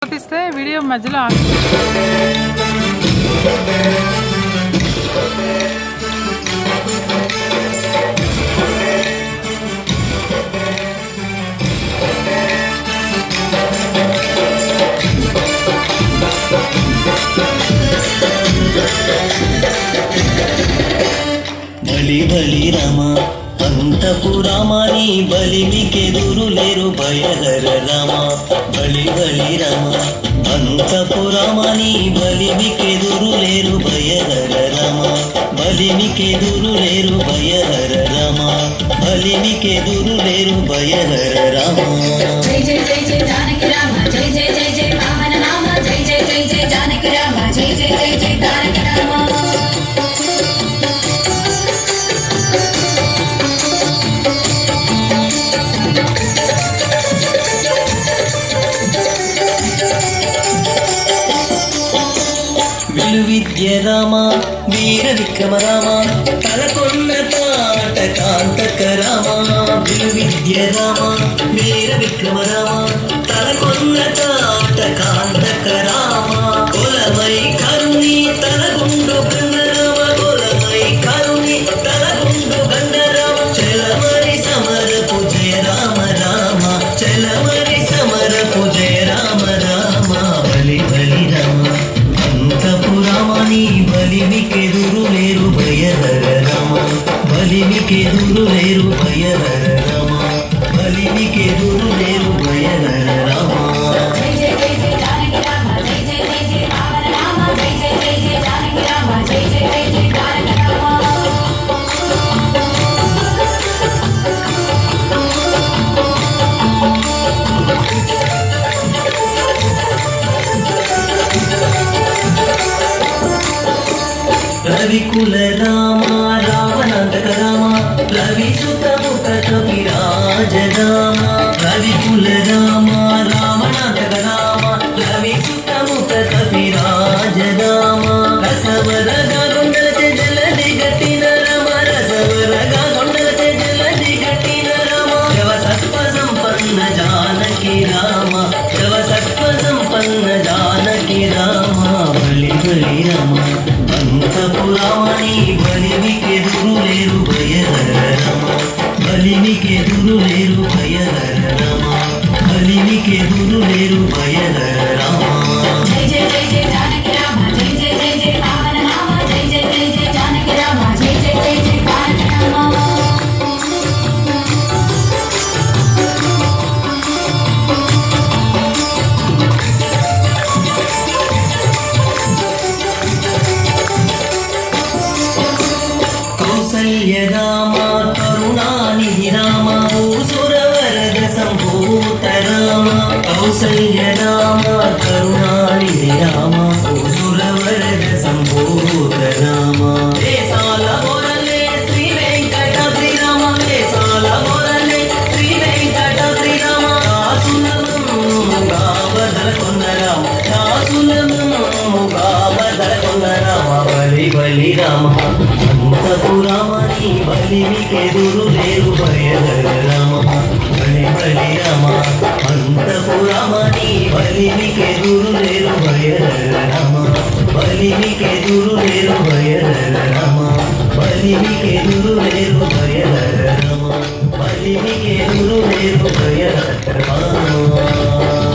తీస్తే వీడియో మధ్యలో బలి బలి రమ అంతపురామని బలిమికెదురు లేరు భయహర రమ బలి బలి రమ అంతపురామని బలిమికెదురు లేరు భయహర రమ బలిమికెదురు లేరు భయహర రమ బలిమికెదురు లేరు భయహర రమ. జై జై జై జై జానకి రామ జై జై జై జై వామన నామ జై జై జై జై జానకి రామ జై జై జై జై తారక రామ. విలువిద్య రామ వీర విక్రమ రామ తలకొన్న తాట కాంతక రామ విలువిద్య రామ వీర విక్రమ రామ తలకొన్న తాట కాంతక రామ కులమై కరుణి తలగుండు గంగరామ కులమై కరుణి తలగుండు గంగరామ చలమరి సమరపు జయ రామ రామ చలమరి సమరపు జయ రామ రామ బలి బలి రామ అంతపురామని బలిమికెదురు లేరు భయహర రమ బలిమికెదురు లేరు భయహర రమ బలిమికెదురు లేరు భయహర రమ. జై జై జై జై జానకి రామ జై జై జై జై వామన నామ జై జై జై జై జానకి రామ జై జై జై జై తారక రామ. రవికుల రామ రావణాంతక రామ రవిసుత ముఖ కవిరాజ రామ రవికుల రామ రావణాంతక రామ రవిసుత ముఖ కవిరాజ రామ రసవరగా కొండలచే జలది గట్టిన రామ రసవరగా కొండలచే జలది గట్టిన రామ శవ సత్వ సంపన్న జానకి రామ శవ సత్వ సంపన్న జానకి రామ బలి బలి రామ అంతపురామని బలిమికెదురు లేరు భయహర రమ బలిమికెదురు లేరు భయహర రమ బలిమికెదురు లేరు భయహర రమ. జై జై జై జై జానకి రామ జై జై జై జై వామన నామ జై జై జై జై జానకి రామ జై జై జై జై తారక రామ. కౌసల్య రామ కరుణానిధి రామ భూసురవరద సంభూత రామ కౌసల్య రామ కరుణానిధి రామ భూసురవరద సంభూత రామ దేశాల మొరలే శ్రీ వెంకటాద్రి రామ దేశాల మొరలే శ్రీ వెంకటాద్రి రామ దాసులముగా బదల కొన్న రామ దాసులముగా బదల కొన్న రామ బలి బలి రామ అంతపురామని బలిమికెదురు లేరు భయహర రమ బలి బలి రమ అంతపురామని బలిమికెదురు లేరు భయహర రమ బలిమికెదురు లేరు భయహర రమ బలిమికెదురు లేరు భయహర రమ బలిమికెదురు లేరు భయహర రమ.